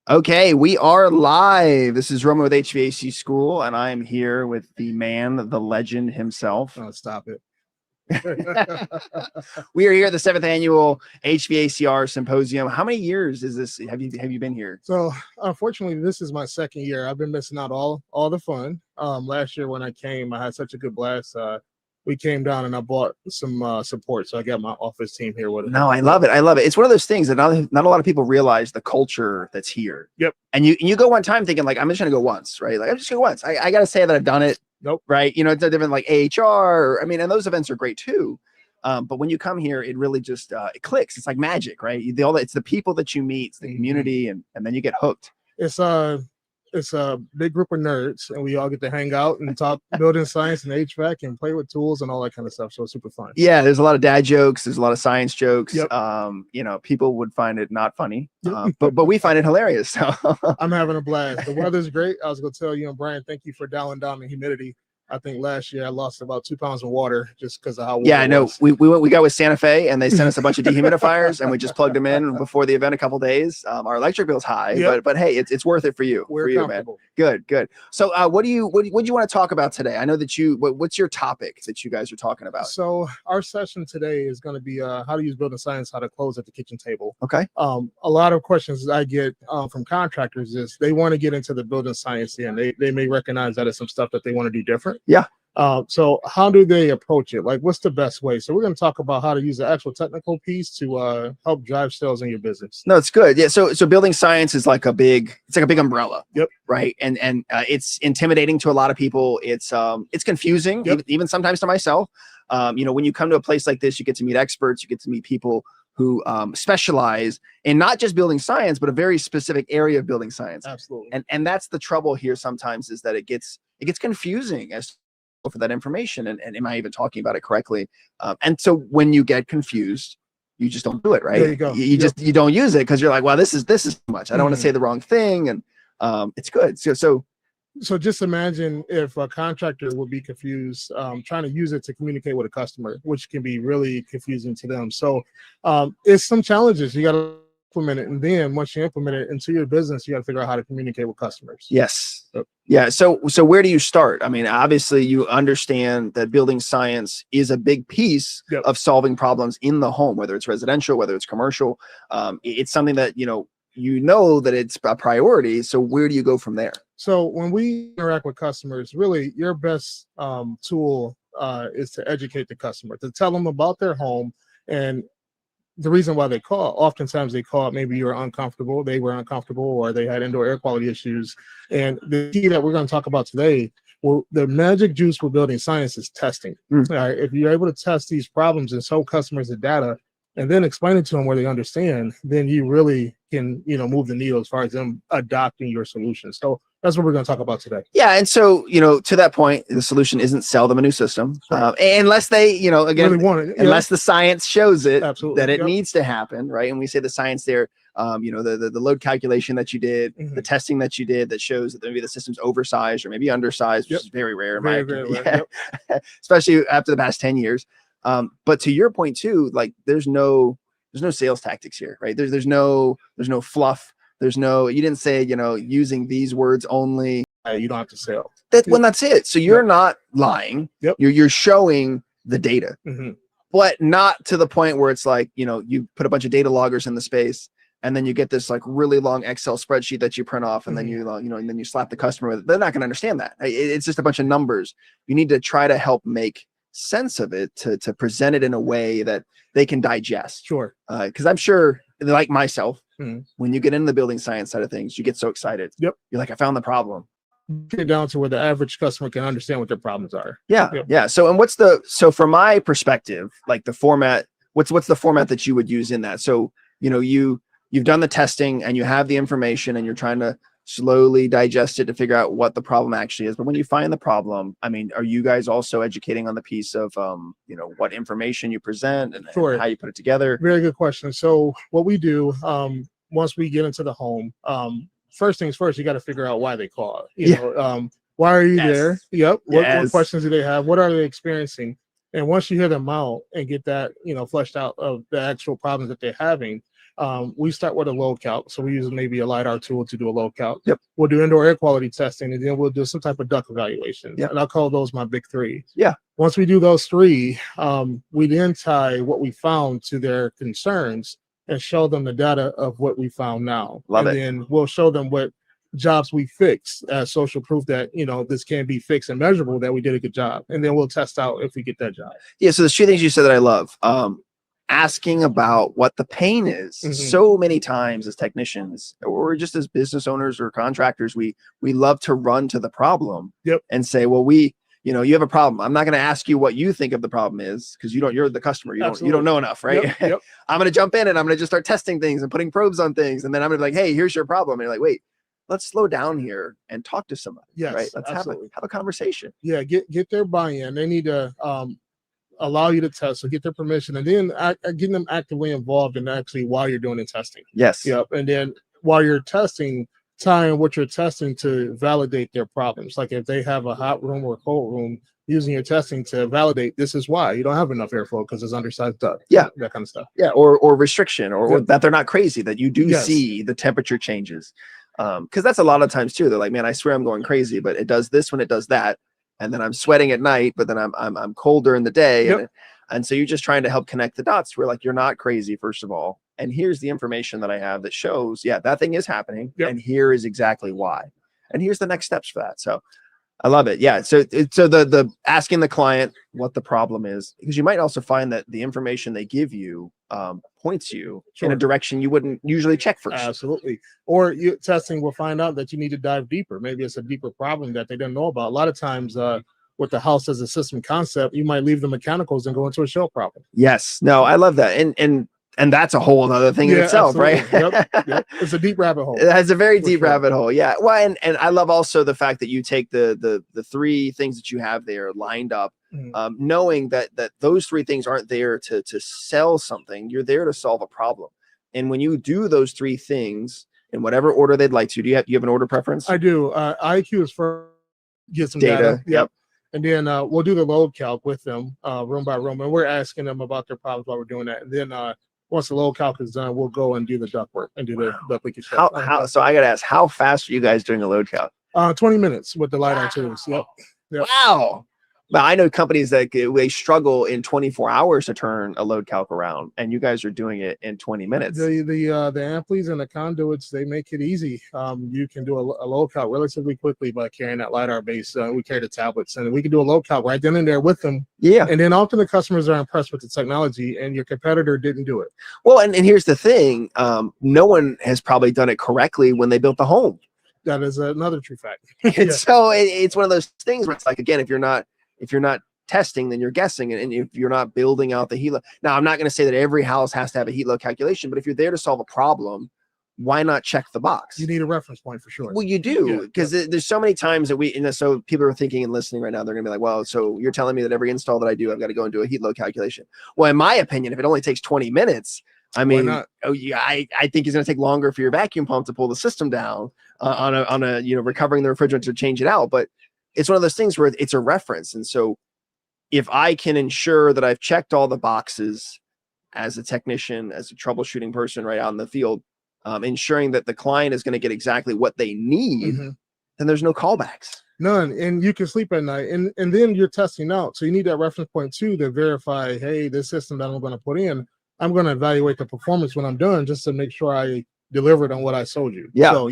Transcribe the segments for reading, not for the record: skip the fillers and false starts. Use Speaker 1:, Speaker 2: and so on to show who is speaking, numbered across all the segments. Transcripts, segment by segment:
Speaker 1: Okay, we are live. This is Roman with HVAC School, and I'm here with the man, the legend himself.
Speaker 2: Oh, stop it.
Speaker 1: We are here at the 7th Annual HVACR Symposium. How many years is this? Have you been here?
Speaker 2: So, unfortunately, this is my second year. I've been missing out all the fun. Last year when I came, I had such a good blast. We came down and I bought some support, so I got my office team here with it.
Speaker 1: No, I love it. I love it. It's one of those things that not a lot of people realize the culture that's here.
Speaker 2: Yep.
Speaker 1: And you go one time thinking like, I'm just gonna go once, right? Like I'm just gonna go once. I gotta say that I've done it.
Speaker 2: Nope.
Speaker 1: Right. You know, it's a different like AHR. I mean, and those events are great too. But when you come here, it really just it clicks. It's like magic, right? It's the people that you meet, it's the community, and then you get hooked.
Speaker 2: It's a big group of nerds, and we all get to hang out and talk building science and HVAC and play with tools and all that kind of stuff. So it's super fun.
Speaker 1: Yeah, there's a lot of dad jokes. There's a lot of science jokes.
Speaker 2: Yep.
Speaker 1: You know, people would find it not funny,
Speaker 2: Yep.
Speaker 1: but we find it hilarious. So
Speaker 2: I'm having a blast. The weather's great. I was going to tell you and Brian, thank you for dialing down the humidity. I think last year I lost about 2 pounds of water just because of how warm
Speaker 1: I know.
Speaker 2: was.
Speaker 1: We got with Santa Fe and they sent us a bunch of dehumidifiers and we just plugged them in before the event a couple days. Our electric bill's high,
Speaker 2: Yep.
Speaker 1: but hey, it's worth it for you.
Speaker 2: We're
Speaker 1: for you, man.
Speaker 2: comfortable.
Speaker 1: Good. So what do you want to talk about today? I know that what's your topic that you guys are talking about?
Speaker 2: So our session today is going to be how to use building science, how to close at the kitchen table.
Speaker 1: Okay.
Speaker 2: A lot of questions I get from contractors is they want to get into the building science and they may recognize that it's some stuff that they want to do different.
Speaker 1: Yeah.
Speaker 2: So how do they approach it? Like, what's the best way? So we're going to talk about how to use the actual technical piece to help drive sales in your business.
Speaker 1: No, it's good. Yeah. So building science is like a big umbrella.
Speaker 2: Yep.
Speaker 1: Right. And it's intimidating to a lot of people. It's confusing,
Speaker 2: Yep.
Speaker 1: even sometimes to myself. You know, when you come to a place like this, you get to meet experts, you get to meet people who specialize in not just building science, but a very specific area of building science.
Speaker 2: Absolutely.
Speaker 1: And that's the trouble here sometimes is that it gets confusing as for that information. And am I even talking about it correctly? And so when you get confused, you just don't do it, right?
Speaker 2: There you go.
Speaker 1: You don't use it because you're like, well, this is too much. I don't want to say the wrong thing. And it's good.
Speaker 2: So just imagine if a contractor would be confused trying to use it to communicate with a customer, which can be really confusing to them. So it's some challenges. You got to implement it. And then once you implement it into your business, you got to figure out how to communicate with customers.
Speaker 1: Yes.
Speaker 2: Yep.
Speaker 1: Yeah. So where do you start? I mean, obviously you understand that building science is a big piece
Speaker 2: Yep.
Speaker 1: of solving problems in the home, whether it's residential, whether it's commercial. It's something that, you know that it's a priority. So where do you go from there?
Speaker 2: So when we interact with customers, really your best tool is to educate the customer, to tell them about their home and the reason why they call. Oftentimes they call, maybe you're uncomfortable, they were uncomfortable, or they had indoor air quality issues. And the key that we're going to talk about today, well, the magic juice for building science is testing. All right, if you're able to test these problems and show customers the data and then explain it to them where they understand, then you really can, move the needle as far as them adopting your solution. So that's what we're going to talk about today.
Speaker 1: Yeah. And so, to that point, the solution isn't sell them a new system, unless they, again,
Speaker 2: Really want it.
Speaker 1: unless the science shows it
Speaker 2: Absolutely.
Speaker 1: that it needs to happen. Right. And we say the science there, the load calculation that you did, the testing that you did that shows that maybe the system's oversized or maybe undersized, which is very rare in my opinion. Yeah. Especially after the past 10 years. But to your point too, like there's no sales tactics here, right? There's no fluff. You didn't say, using these words only.
Speaker 2: You don't have to sell.
Speaker 1: That's it. So you're not lying.
Speaker 2: Yep.
Speaker 1: You're showing the data, but not to the point where it's like, you put a bunch of data loggers in the space and then you get this like really long Excel spreadsheet that you print off and then and then you slap the customer with it. They're not going to understand that. It's just a bunch of numbers. You need to try to help make sense of it to present it in a way that they can digest.
Speaker 2: Sure.
Speaker 1: Because I'm sure, like myself, when you get into the building science side of things, you get so excited.
Speaker 2: Yep.
Speaker 1: You're like, I found the problem.
Speaker 2: Get down to where the average customer can understand what their problems are.
Speaker 1: Yeah.
Speaker 2: Yep.
Speaker 1: Yeah. So from my perspective, like the format, what's the format that you would use in that? So, you've done the testing and you have the information and you're trying to slowly digest it to figure out what the problem actually is. But when you find the problem, I mean, are you guys also educating on the piece of, what information you present and how you put it together?
Speaker 2: Very good question. So what we do, once we get into the home, first things first, you got to figure out why they call. Why are you there? Yep. What questions do they have? What are they experiencing? And once you hear them out and get that, fleshed out of the actual problems that they're having, We start with a load calc. So we use maybe a LiDAR tool to do a load calc.
Speaker 1: Yep.
Speaker 2: We'll do indoor air quality testing, and then we'll do some type of duct evaluation.
Speaker 1: Yep.
Speaker 2: And I'll call those my big three.
Speaker 1: Yeah.
Speaker 2: Once we do those three, we then tie what we found to their concerns and show them the data of what we found now.
Speaker 1: Love
Speaker 2: and
Speaker 1: it.
Speaker 2: then we'll show them what jobs we fixed as social proof that, this can be fixed and measurable, that we did a good job. And then we'll test out if we get that job.
Speaker 1: Yeah. So there's two things you said that I love. Asking about what the pain is. So many times as technicians or just as business owners or contractors, we love to run to the problem and say, well, you have a problem. I'm not going to ask you what you think of the problem is, because you're the customer. You don't know enough, right?
Speaker 2: Yep.
Speaker 1: I'm going to jump in and I'm going to just start testing things and putting probes on things. And then I'm going to be like, hey, here's your problem. And you're like, wait, let's slow down here and talk to somebody.
Speaker 2: Yes,
Speaker 1: right. Let's have a conversation.
Speaker 2: Yeah. Get their buy-in. They need to, allow you to test, so get their permission, and then getting them actively involved in actually while you're doing the testing.
Speaker 1: Yes.
Speaker 2: Yep. And then while you're testing, tying what you're testing to validate their problems. Like if they have a hot room or a cold room, using your testing to validate this is why you don't have enough airflow because it's undersized duct.
Speaker 1: Yeah.
Speaker 2: That kind of stuff.
Speaker 1: Yeah. Or restriction or that they're not crazy, that you do see the temperature changes. Because that's a lot of times too. They're like, man, I swear I'm going crazy, but it does this when it does that. And then I'm sweating at night, but then I'm cold during the day. And so you're just trying to help connect the dots. We're like, you're not crazy, first of all. And here's the information that I have that shows, that thing is happening. And here is exactly why. And here's the next steps for that. So I love it. Yeah. So the asking the client what the problem is, because you might also find that the information they give you points you in a direction you wouldn't usually check first.
Speaker 2: Absolutely. Or testing will find out that you need to dive deeper. Maybe it's a deeper problem that they didn't know about. A lot of times with the house as a system concept, you might leave the mechanicals and go into a shell problem.
Speaker 1: Yes. No, I love that. And that's a whole other thing in itself,
Speaker 2: absolutely. Right? Yep. It's a deep rabbit hole.
Speaker 1: It has a very deep rabbit hole. Yeah. Well, and I love also the fact that you take the three things that you have there lined up, knowing that those three things aren't there to sell something. You're there to solve a problem. And when you do those three things in whatever order they'd like to, do you have an order preference?
Speaker 2: I do. IQ is for get some data.
Speaker 1: Yep.
Speaker 2: And then we'll do the load calc with them room by room, and we're asking them about their problems while we're doing that. And then once the load calc is done, we'll go and do the duct work and do the duct leakage.
Speaker 1: So I got to ask, how fast are you guys doing a load calc?
Speaker 2: 20 minutes with the LiDAR tools. Yep.
Speaker 1: Wow. But I know companies that they struggle in 24 hours to turn a load calc around, and you guys are doing it in 20 minutes.
Speaker 2: The amplis and the conduits, they make it easy. You can do a load calc relatively quickly by carrying that LiDAR base. We carry the tablets, and we can do a load calc right then and there with them. Yeah. And then often the customers are impressed with the technology, and your competitor didn't do it.
Speaker 1: Well, and here's the thing. No one has probably done it correctly when they built the home.
Speaker 2: That is another true fact.
Speaker 1: So it's one of those things where it's like, again, if you're not testing, then you're guessing. And if you're not building out the heat load. Now, I'm not going to say that every house has to have a heat load calculation, but if you're there to solve a problem, why not check the box?
Speaker 2: You need a reference point for sure.
Speaker 1: Well, you do, because there's so many times that so people are thinking and listening right now, they're going to be like, well, so you're telling me that every install that I do, I've got to go and do a heat load calculation. Well, in my opinion, if it only takes 20 minutes, I mean, I think it's going to take longer for your vacuum pump to pull the system down on a recovering the refrigerant to change it out. But it's one of those things where it's a reference. And so if I can ensure that I've checked all the boxes as a technician, as a troubleshooting person right out in the field, ensuring that the client is going to get exactly what they need, then there's no callbacks.
Speaker 2: None. And you can sleep at night. And then you're testing out. So you need that reference point too to verify, hey, this system that I'm going to put in, I'm going to evaluate the performance when I'm done just to make sure I delivered on what I sold you. Yeah. So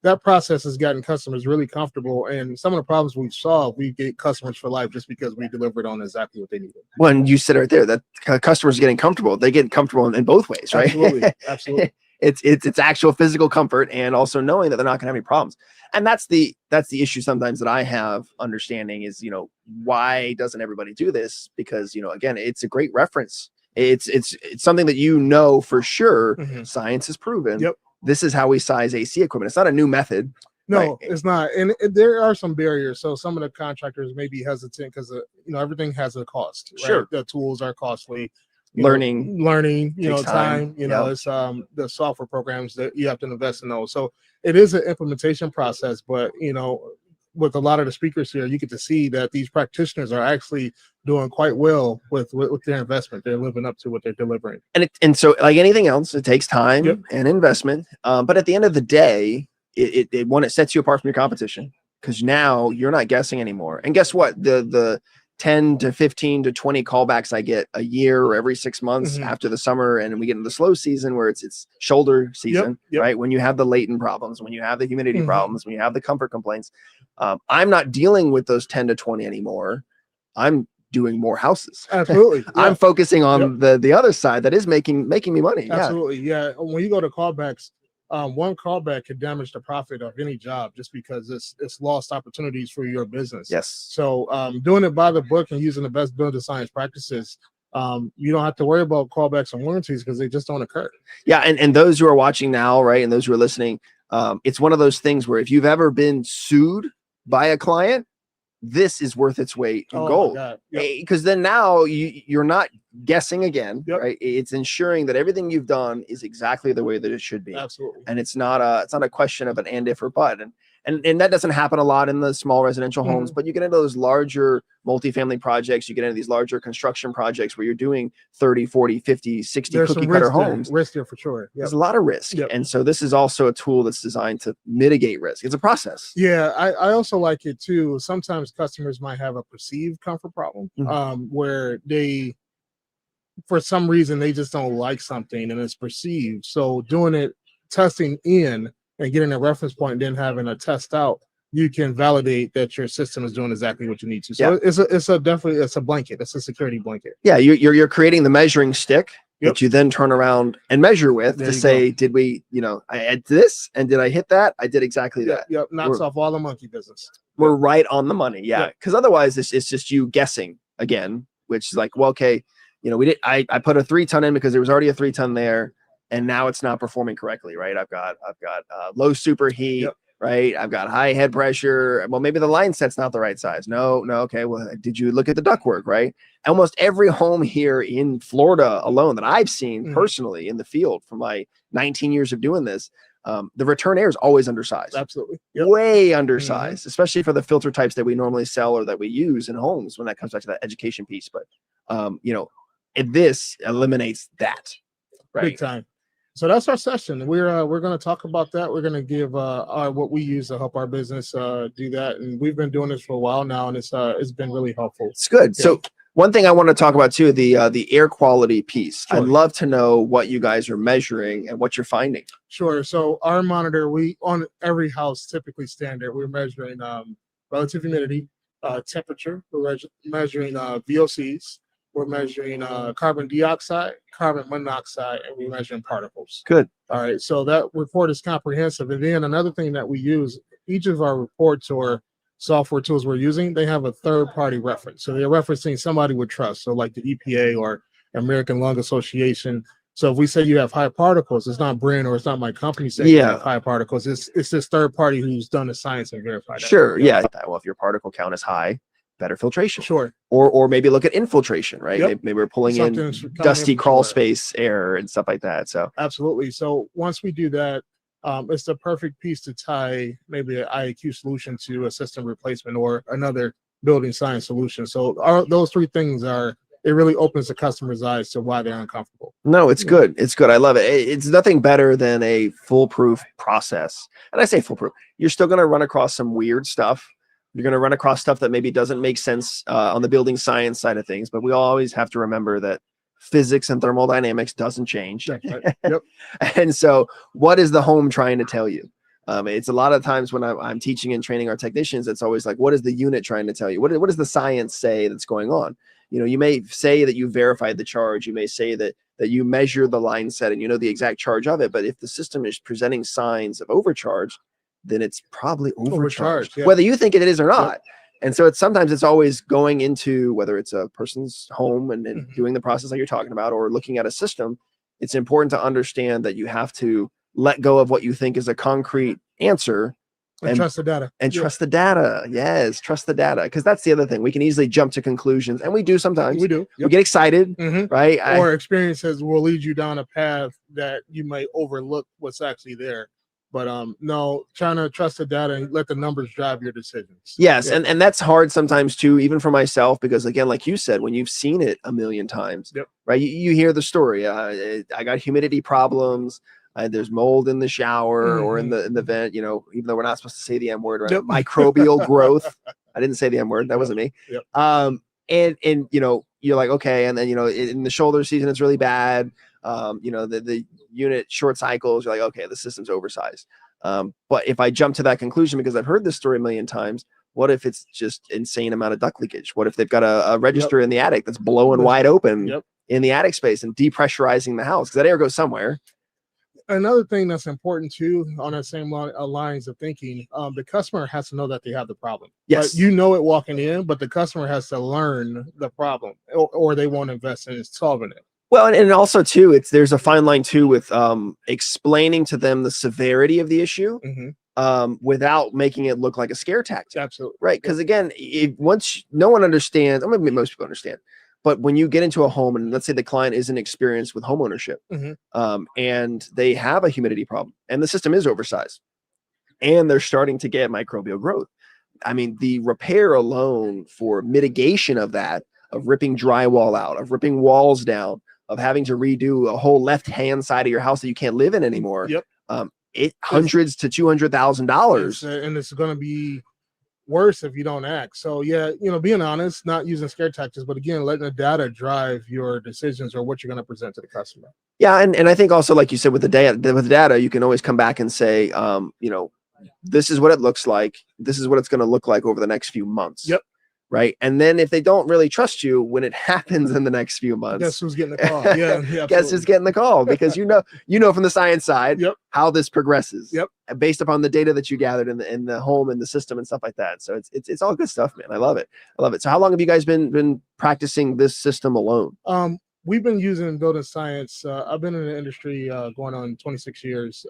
Speaker 2: that process has gotten customers really comfortable. And some of the problems we've solved, we get customers for life just because we delivered on exactly what they needed.
Speaker 1: When you said right there that customers are getting comfortable, they get comfortable in both ways, right?
Speaker 2: Absolutely. Absolutely.
Speaker 1: It's actual physical comfort and also knowing that they're not going to have any problems. And that's the issue sometimes that I have understanding is, why doesn't everybody do this? Because, again, it's a great reference. It's something that for sure science has proven. Yep. This is how we size AC equipment. It's not a new method.
Speaker 2: No,
Speaker 1: right?
Speaker 2: It's not. And there are some barriers. So some of the contractors may be hesitant because everything has a cost. Right?
Speaker 1: Sure.
Speaker 2: The tools are costly.
Speaker 1: Learning,
Speaker 2: time, it's the software programs that you have to invest in those. So it is an implementation process, but with a lot of the speakers here, you get to see that these practitioners are actually doing quite well with their investment. They're living up to what they're delivering.
Speaker 1: And so like anything else, it takes time and investment. But at the end of the day, it sets you apart from your competition, because now you're not guessing anymore. And guess what? The 10 to 15 to 20 callbacks I get a year or every 6 months after the summer, and we get into the slow season where it's shoulder season, right? When you have the latent problems, when you have the humidity problems, when you have the comfort complaints, I'm not dealing with those 10 to 20 anymore. I'm doing more houses.
Speaker 2: Absolutely.
Speaker 1: I'm focusing on the other side that is making me money.
Speaker 2: Absolutely. Yeah. When you go to callbacks, one callback could damage the profit of any job just because it's lost opportunities for your business.
Speaker 1: Yes.
Speaker 2: So doing it by the book and using the best building science practices, you don't have to worry about callbacks and warranties because they just don't occur.
Speaker 1: Yeah. And those who are watching now, right, and those who are listening, it's one of those things where if you've ever been sued by a client, this is worth its weight in gold, because then now you're not guessing again, right? It's ensuring that everything you've done is exactly the way that it should be.
Speaker 2: Absolutely.
Speaker 1: And it's not a question of an and, if, or but. And that doesn't happen a lot in the small residential homes, but you get into those larger multifamily projects, you get into these larger construction projects where you're doing 30, 40, 50, 60 cookie cutter homes.
Speaker 2: Risk there for sure.
Speaker 1: There's a lot of risk. And so this is also a tool that's designed to mitigate risk. It's a process.
Speaker 2: Yeah, I also like it too. Sometimes customers might have a perceived comfort problem where they, for some reason, they just don't like something and it's perceived. So doing it, testing in and getting a reference point and then having a test out, you can validate that your system is doing exactly what you need to. So it's a blanket. It's a security blanket.
Speaker 1: Yeah, you're creating the measuring stick that you then turn around and measure with to say, did we, I had this and did I hit that? I did exactly that.
Speaker 2: Yep, knocks off all the monkey business.
Speaker 1: We're right on the money. Yeah, because otherwise it's just you guessing again, which is like, well, okay, I put a 3-ton in because there was already a 3-ton there. And now it's not performing correctly, right? I've got low superheat, right? I've got high head pressure. Well, maybe the line set's not the right size. No. Okay. Well, did you look at the ductwork, right? Almost every home here in Florida alone that I've seen personally in the field from my 19 years of doing this, the return air is always undersized.
Speaker 2: Absolutely.
Speaker 1: Way undersized, especially for the filter types that we normally sell or that we use in homes when that comes back to that education piece. But, this eliminates that. Right.
Speaker 2: Big time. So that's our session. We're going to talk about that. We're going to give what we use to help our business do that, and we've been doing this for a while now, and it's been really helpful.
Speaker 1: It's good. Yeah. So one thing I want to talk about too, the air quality piece. Sure. I'd love to know what you guys are measuring and what you're finding.
Speaker 2: Sure. So our monitor, on every house, typically standard, we're measuring relative humidity, temperature. We're measuring VOCs. We're measuring carbon dioxide, carbon monoxide, and we're measuring particles.
Speaker 1: Good.
Speaker 2: All right. So that report is comprehensive. And then another thing that we use, each of our reports or software tools we're using, they have a third-party reference. So they're referencing somebody with trust. So like the EPA or American Lung Association. So if we say you have high particles, it's not Brynn or it's not my company saying you have high particles. It's this third party who's done the science and verified that.
Speaker 1: Sure. Yeah. Well, if your particle count is high, better filtration.
Speaker 2: Sure.
Speaker 1: Or maybe look at infiltration, right? Maybe we're pulling in dusty crawl space air and stuff like that. So
Speaker 2: absolutely. So once we do that, it's the perfect piece to tie maybe an IAQ solution to a system replacement or another building science solution. So those three things it really opens the customer's eyes to why they're uncomfortable.
Speaker 1: No, it's good. It's good. I love it. It's nothing better than a foolproof process. And I say foolproof. You're still going to run across some weird stuff. You're going to run across stuff that maybe doesn't make sense on the building science side of things, but we always have to remember that physics and thermodynamics doesn't change.
Speaker 2: Right. Yep.
Speaker 1: And so what is the home trying to tell you? It's a lot of times when I'm teaching and training our technicians, it's always like, what is the unit trying to tell you? What does the science say that's going on? You may say that you verified the charge. You may say that you measure the line set and you know the exact charge of it. But if the system is presenting signs of overcharge, then it's probably overcharged, whether you think it is or not. And so sometimes it's always going into, whether it's a person's home and doing the process that you're talking about, or looking at a system. It's important to understand that you have to let go of what you think is a concrete answer
Speaker 2: and trust the data.
Speaker 1: And trust the data. Yes, trust the data. Because that's the other thing. We can easily jump to conclusions, and we do sometimes.
Speaker 2: We do.
Speaker 1: We get excited, right?
Speaker 2: Or experiences will lead you down a path that you might overlook what's actually there. But no, trying to trust the data and let the numbers drive your decisions.
Speaker 1: Yes, and that's hard sometimes too, even for myself, because again, like you said, when you've seen it a million times, right? You hear the story. I got humidity problems. There's mold in the shower or in the vent. You know, even though we're not supposed to say the M word, right? Microbial growth. I didn't say the M word. That wasn't me. And you know, you're like, okay, and then you know, in the shoulder season, it's really bad. You know, the unit short cycles, you're like, okay, the system's oversized. But if I jump to that conclusion, because I've heard this story a million times, what if it's just insane amount of duct leakage? What if they've got a register in the attic that's blowing wide open in the attic space and depressurizing the house? Because that air goes somewhere.
Speaker 2: Another thing that's important too, on that same lines of thinking, the customer has to know that they have the problem.
Speaker 1: Yes.
Speaker 2: But you know it walking in, but the customer has to learn the problem, or they won't invest in solving it.
Speaker 1: Well, and also too, there's a fine line too with explaining to them the severity of the issue without making it look like a scare tactic.
Speaker 2: Absolutely.
Speaker 1: Right. Because again, once no one understands, or maybe most people understand, but when you get into a home and let's say the client isn't experienced with home ownership and they have a humidity problem and the system is oversized and they're starting to get microbial growth. I mean, the repair alone for mitigation of that, of ripping drywall out, of ripping walls down, of having to redo a whole left-hand side of your house that you can't live in anymore. It hundreds to $200,000.
Speaker 2: And it's going to be worse if you don't act. So yeah, you know, being honest, not using scare tactics, but again, letting the data drive your decisions or what you're going to present to the customer. Yeah,
Speaker 1: and I think also, like you said, with the data, you can always come back and say, you know, this is what it looks like. This is what it's going to look like over the next few months. Right. And then if they don't really trust you when it happens in the next few months,
Speaker 2: guess who's getting the call?
Speaker 1: Guess who's getting the call, because you know from the science side how this progresses based upon the data that you gathered in the home and the system and stuff like that. So it's all good stuff, man. I love it. So how long have you guys been practicing this system alone?
Speaker 2: We've been using building science. I've been in the industry going on 26 years.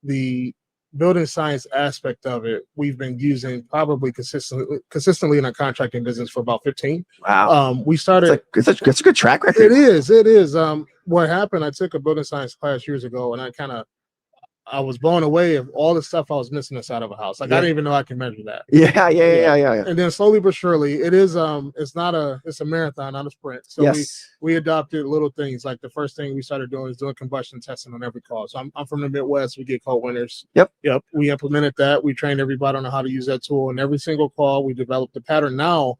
Speaker 2: The building science aspect of it, we've been using probably consistently in our contracting business for about 15.
Speaker 1: Wow.
Speaker 2: We started.
Speaker 1: It's a good track record.
Speaker 2: It is. What happened? I took a building science class years ago, and I was blown away of all the stuff I was missing inside of a house. Like I didn't even know I could measure that.
Speaker 1: Yeah.
Speaker 2: And then slowly but surely, it's a marathon, not a sprint. So we adopted little things. Like the first thing we started doing is doing combustion testing on every call. So I'm from the Midwest. We get cold winters. Yep. We implemented that. We trained everybody on how to use that tool. And every single call, we developed the pattern. Now,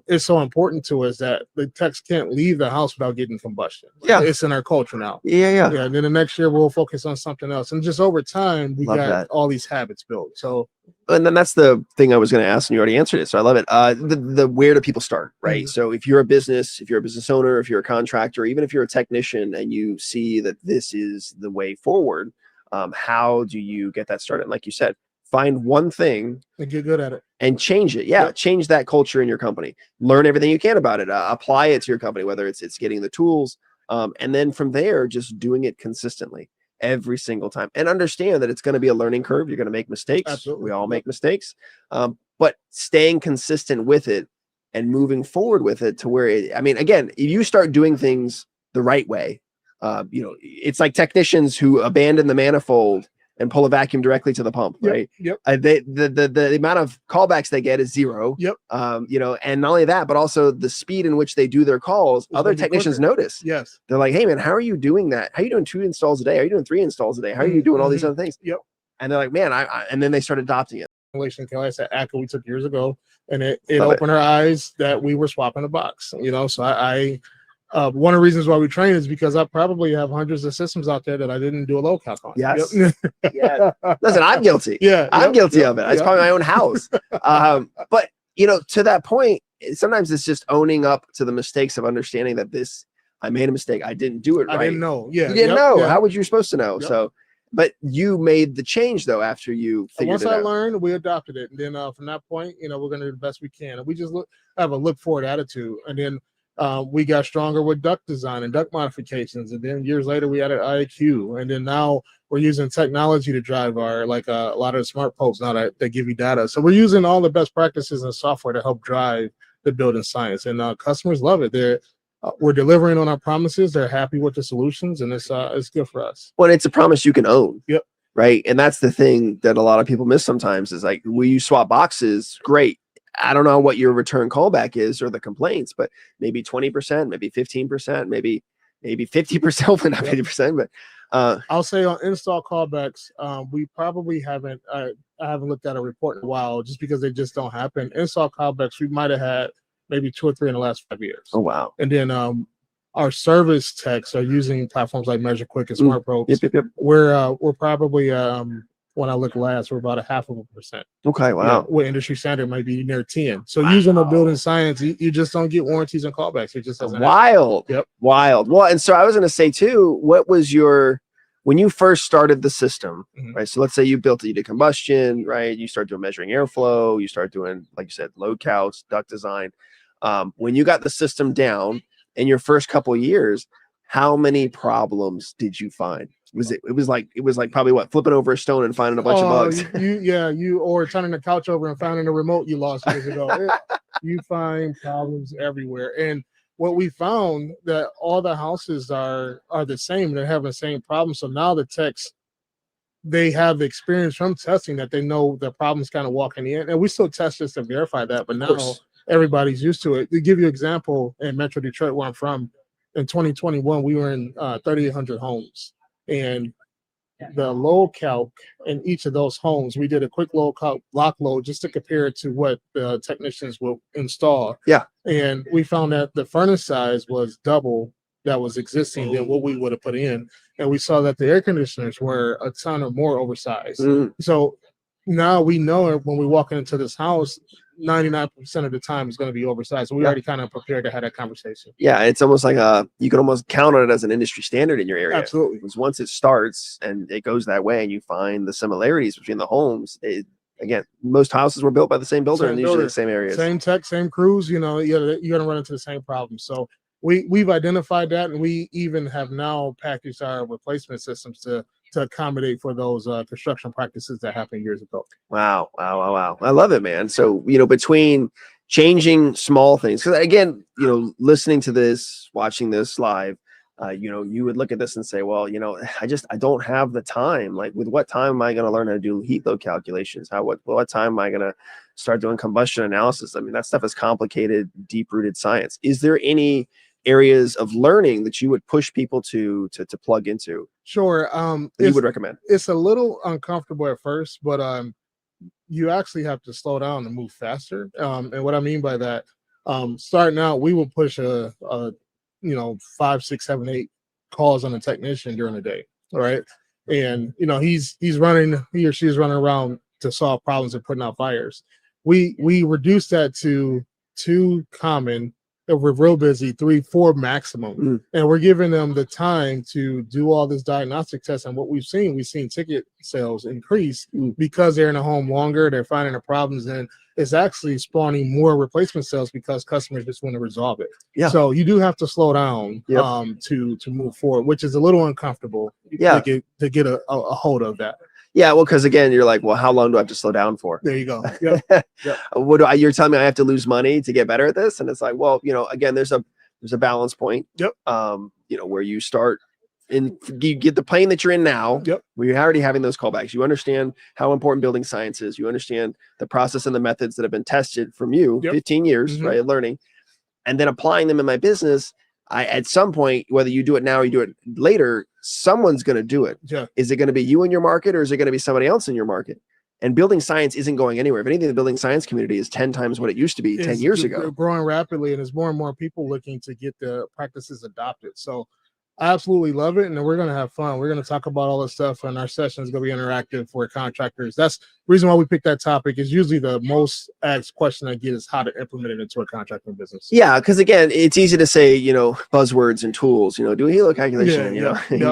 Speaker 2: it's so important to us that the techs can't leave the house without getting combustion. It's in our culture now. And then the next year we'll focus on something else, and just over time we got all these habits built. So,
Speaker 1: and then that's the thing I was going to ask, and you already answered it, so I love it. The where do people start, right? So if you're a business owner, if you're a contractor, even if you're a technician, and you see that this is the way forward, how do you get that started? Like you said, find one thing
Speaker 2: and get good at it
Speaker 1: and change it. Change that culture in your company. Learn everything you can about it. Apply it to your company, whether it's getting the tools, and then from there, just doing it consistently every single time. And understand that it's going to be a learning curve. You're going to make mistakes.
Speaker 2: Absolutely.
Speaker 1: We all make mistakes, but staying consistent with it and moving forward with it to where again, if you start doing things the right way, it's like technicians who abandon the manifold and pull a vacuum directly to the pump, right? The amount of callbacks they get is zero. And not only that, but also the speed in which they do their calls, other technicians notice. They're like, hey man, how are you doing that? How are you doing 2 installs a day? Are you doing 3 installs a day? How are you doing all these other things? And they're like, man, and then they start adopting it.
Speaker 2: Class at ACA we took years ago, and it opened our eyes that we were swapping a box. So I one of the reasons why we train is because I probably have hundreds of systems out there that I didn't do a load calc on.
Speaker 1: Listen, I'm guilty. I'm guilty of it. It's probably my own house. But to that point, sometimes it's just owning up to the mistakes of understanding that I made a mistake. I didn't do it right.
Speaker 2: I didn't know. You
Speaker 1: didn't know. How would you supposed to know? So, but you made the change though after you figured it out.
Speaker 2: Once I learned, we adopted it, and then from that point, we're going to do the best we can, and we just have a look forward attitude, and then. We got stronger with duct design and duct modifications, and then years later we added IQ, and then now we're using technology to drive our a lot of the smart pokes now that give you data. So we're using all the best practices and software to help drive the building science, and customers love it. We're delivering on our promises. They're happy with the solutions, and it's good for us.
Speaker 1: Well, it's a promise you can own. right? And that's the thing that a lot of people miss sometimes is like, will you swap boxes? Great. I don't know what your return callback is or the complaints, but maybe 20%, maybe 15%, maybe 50%, hopefully not 50%, but
Speaker 2: I'll say on install callbacks, we probably haven't, I haven't looked at a report in a while just because they just don't happen. Install callbacks, we might have had maybe 2 or 3 in the last 5 years.
Speaker 1: oh wow.
Speaker 2: And then our service techs are using platforms like Measure Quick and Smart Probes.
Speaker 1: Yep.
Speaker 2: We're probably when I look last, we're about 0.5%.
Speaker 1: Okay, wow.
Speaker 2: What industry standard might be near 10. So using the building science, you just don't get warranties and callbacks. It just doesn't
Speaker 1: wild.
Speaker 2: Yep.
Speaker 1: Wild. Well, and so I was going to say too, what was when you first started the system, right? So let's say you built it, you did combustion, right? You start doing measuring airflow, you start doing, like you said, load counts, duct design. When you got the system down in your first couple of years, how many problems did you find? It was like probably what, flipping over a stone and finding a bunch of bugs.
Speaker 2: Or turning the couch over and finding a remote you lost years ago. You find problems everywhere. And what we found that all the houses are the same. They're having the same problem. So now the techs, they have the experience from testing that they know the problem's kind of walking in. And we still test just to verify that, but now everybody's used to it. To give you an example, in Metro Detroit, where I'm from, in 2021, we were in 3,800 homes. And the load calc in each of those homes, we did a quick load calc, block load, just to compare it to what the technicians will install.
Speaker 1: Yeah.
Speaker 2: And we found that the furnace size was double that was existing than what we would have put in. And we saw that the air conditioners were a ton or more oversized. So now we know when we walk into this house, 99% of the time is going to be oversized. So we already kind of prepared to have that conversation.
Speaker 1: Yeah, it's almost like you can almost count on it as an industry standard in your area.
Speaker 2: Absolutely.
Speaker 1: Because once it starts and it goes that way and you find the similarities between the homes, again, most houses were built by the same builder and usually the same areas.
Speaker 2: Same tech, same crews, you're going to run into the same problem. So we've identified that, and we even have now packaged our replacement systems to accommodate for those construction practices that happened years ago.
Speaker 1: Wow. I love it, man. So, between changing small things, because again, listening to this, watching this live, you would look at this and say, well, I don't have the time. Like, with what time am I going to learn how to do heat load calculations? What time am I going to start doing combustion analysis? I mean, that stuff is complicated, deep-rooted science. Is there any areas of learning that you would push people to plug into?
Speaker 2: Sure.
Speaker 1: You would recommend?
Speaker 2: It's a little uncomfortable at first, but you actually have to slow down and move faster. And what I mean by that, starting out, we will push a 5, 6, 7, 8 calls on a technician during the day. All right. And he or she is running around to solve problems and putting out fires. We reduce that to 2 common. If we're real busy, 3, 4 maximum. And we're giving them the time to do all this diagnostic tests. And what we've seen ticket sales increase because they're in a home longer, they're finding the problems, and it's actually spawning more replacement sales because customers just want to resolve it. Yeah. So you do have to slow down to move forward, which is a little uncomfortable to get a hold of that.
Speaker 1: Yeah, well, because again, you're like, well, how long do I have to slow down for?
Speaker 2: There you go. Yep.
Speaker 1: You're telling me I have to lose money to get better at this? And it's like, well, again, there's a balance point.
Speaker 2: Yep.
Speaker 1: Where you start and you get the plane that you're in now.
Speaker 2: Yep.
Speaker 1: Where you're already having those callbacks. You understand how important building science is. You understand the process and the methods that have been tested from you 15 years, right? Learning, and then applying them in my business. At some point, whether you do it now or you do it later, someone's going to do it.
Speaker 2: Yeah.
Speaker 1: Is it going to be you in your market, or is it going to be somebody else in your market? And building science isn't going anywhere. If anything, the building science community is 10 times what it used to be 10 years ago.
Speaker 2: Growing rapidly, and there's more and more people looking to get the practices adopted. So I absolutely love it, and we're going to have fun. We're going to talk about all this stuff, and our session is going to be interactive for contractors. That's the reason why we picked that topic. Is usually the most asked question I get is how to implement it into a contracting business.
Speaker 1: Yeah, because again, it's easy to say, buzzwords and tools, do a helo calculation,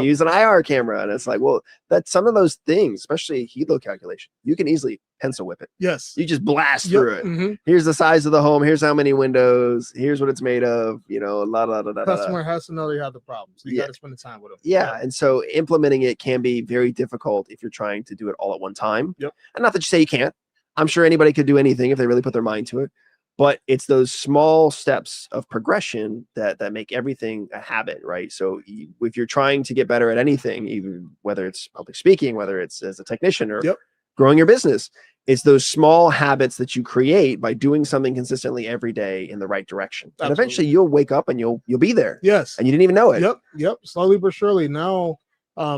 Speaker 1: use an IR camera, and it's like, well, that's some of those things, especially helo calculation, you can easily pencil whip it.
Speaker 2: Yes.
Speaker 1: You just blast through it. Here's the size of the home. Here's how many windows. Here's what it's made of.
Speaker 2: Customer has to know they have the problem. So you got to spend the time with them.
Speaker 1: Yeah. And so implementing it can be very difficult if you're trying to do it all at one time.
Speaker 2: Yep.
Speaker 1: And not that you say you can't. I'm sure anybody could do anything if they really put their mind to it. But it's those small steps of progression that make everything a habit, right? So if you're trying to get better at anything, even whether it's public speaking, whether it's as a technician or growing your business, it's those small habits that you create by doing something consistently every day in the right direction. And eventually you'll wake up and you'll be there.
Speaker 2: Yes.
Speaker 1: And you didn't even know it.
Speaker 2: Yep. Slowly but surely now,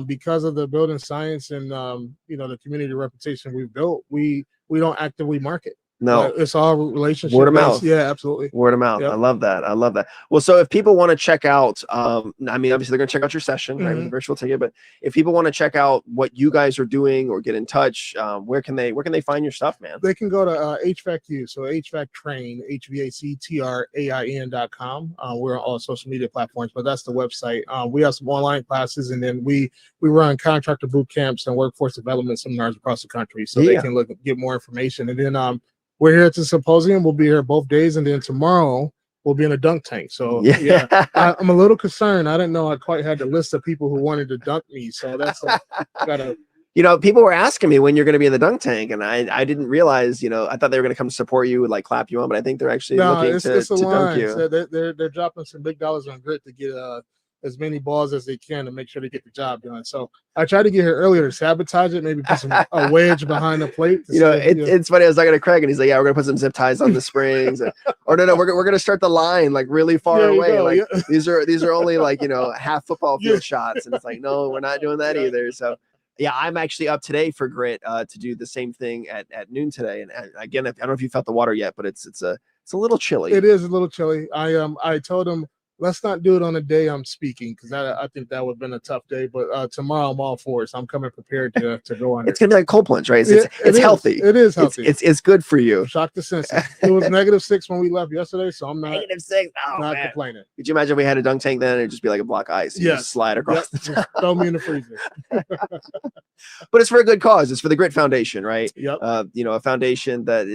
Speaker 2: because of the building science and the community reputation we've built, we don't actively market.
Speaker 1: No,
Speaker 2: it's all relationship.
Speaker 1: Word of mouth.
Speaker 2: Yeah, absolutely.
Speaker 1: Word of mouth. I love that. I love that. Well, so if people want to check out, I mean, obviously they're going to check out your session, right, with the virtual ticket, but if people want to check out what you guys are doing or get in touch, where can they find your stuff, man?
Speaker 2: They can go to HVAC, so HVAC Train, HVACTRAIN.com. We're on all social media platforms, but that's the website. We have some online classes, and then we run contractor boot camps and workforce development seminars across the country, so they can get more information. And then we're here at the symposium. We'll be here both days, and then tomorrow we'll be in a dunk tank. So I'm a little concerned. I didn't know I quite had the list of people who wanted to dunk me. So that's gotta.
Speaker 1: People were asking me when you're going to be in the dunk tank, and I didn't realize. I thought they were going to come support you and like clap you on, but I think they're actually looking to dunk you.
Speaker 2: So they're dropping some big dollars on grit to get as many balls as they can to make sure they get the job done. So I tried to get here earlier to sabotage it, maybe put a wedge behind the plate.
Speaker 1: It's funny. I was talking to Craig, and he's like, "Yeah, we're gonna put some zip ties on the springs, or no, we're gonna start the line like really far away. These are only like half football field shots." And it's like, no, we're not doing that either. So yeah, I'm actually up today for grit to do the same thing at noon today. And again, I don't know if you felt the water yet, but it's a little chilly.
Speaker 2: It is a little chilly. I told him, let's not do it on the day I'm speaking, because I think that would have been a tough day. But tomorrow I'm all for it, so I'm coming prepared to go on.
Speaker 1: It's gonna be like cold plunge, right? It's healthy.
Speaker 2: It is healthy.
Speaker 1: It's good for you.
Speaker 2: Shock the senses. It was -6 when we left yesterday, so I'm not
Speaker 1: -6.
Speaker 2: Not complaining.
Speaker 1: Could you imagine if we had a dunk tank then? It'd just be like a block of ice. You just slide across the top.
Speaker 2: Throw me in the freezer.
Speaker 1: But it's for a good cause. It's for the Grit Foundation, right?
Speaker 2: Yep.
Speaker 1: A foundation that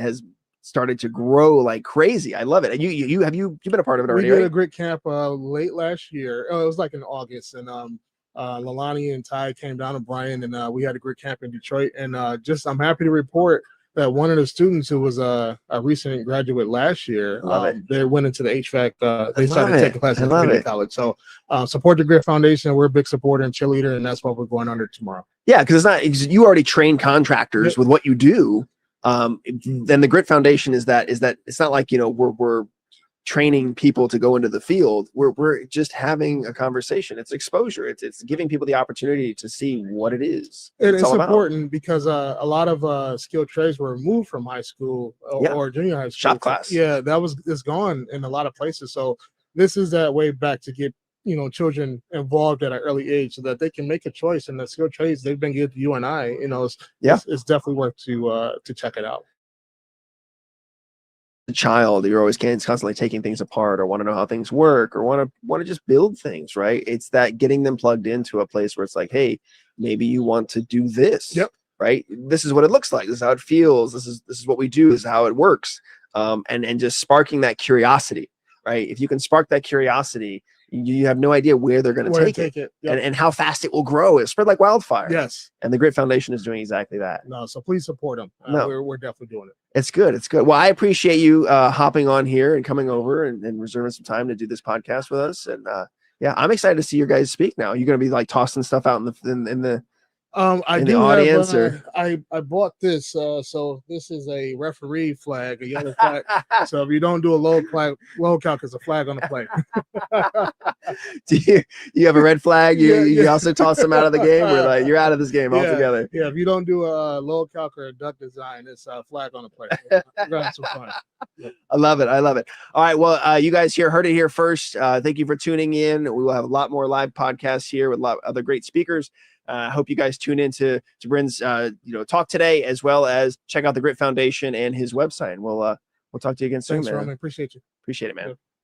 Speaker 1: has started to grow like crazy. I love it. And you've been a part of it already.
Speaker 2: We did a grit camp late last year. It was like in August, and Lalani and Ty came down to Bryan, and we had a grit camp in Detroit. And I'm happy to report that one of the students who was a recent graduate last year, they went into the HVAC. They started taking classes at community college. So support the Grit Foundation. We're a big supporter and cheerleader, and that's what we're going under tomorrow. Yeah,
Speaker 1: because you already train contractors with what you do. Then the Grit Foundation is that it's not like we're training people to go into the field. We're just having a conversation. It's exposure. It's giving people the opportunity to see what it is.
Speaker 2: It's important because a lot of skilled trades were removed from high school or junior high school.
Speaker 1: Shop class.
Speaker 2: Yeah, it's gone in a lot of places. So this is that way back to get children involved at an early age so that they can make a choice. And the skilled trades, they've been good to you and I. It's definitely worth to check it out.
Speaker 1: A child, you're always constantly taking things apart or want to know how things work or want to just build things, right? It's that getting them plugged into a place where it's like, hey, maybe you want to do this.
Speaker 2: Yep.
Speaker 1: Right. This is what it looks like. This is how it feels. This is what we do. This is how it works. And just sparking that curiosity, right? If you can spark that curiosity, you have no idea where they're going to take it. Yep. and how fast it will grow. It spread like wildfire.
Speaker 2: Yes.
Speaker 1: And the Grit Foundation is doing exactly that.
Speaker 2: No, so please support them. We're definitely doing it.
Speaker 1: It's good. It's good. Well, I appreciate you hopping on here and coming over and reserving some time to do this podcast with us. And I'm excited to see your guys speak now. You're going to be like tossing stuff out in the audience,
Speaker 2: I bought this. So this is a referee flag, a yellow flag. So if you don't do a low count, it's a flag on the plate.
Speaker 1: Do you have a red flag? You also toss them out of the game. We're like, you're out of this game altogether.
Speaker 2: Yeah, if you don't do a low calc or a duct design, it's a flag on the plate. We're gonna have some fun.
Speaker 1: I love it. All right, well, you guys heard it here first. Thank you for tuning in. We will have a lot more live podcasts here with a lot of other great speakers. I hope you guys tune in to Brynn's talk today, as well as check out the Grit Foundation and his website. And we'll talk to you again soon.
Speaker 2: Thanks, man. Roman. Appreciate you.
Speaker 1: Appreciate it, man. Yeah.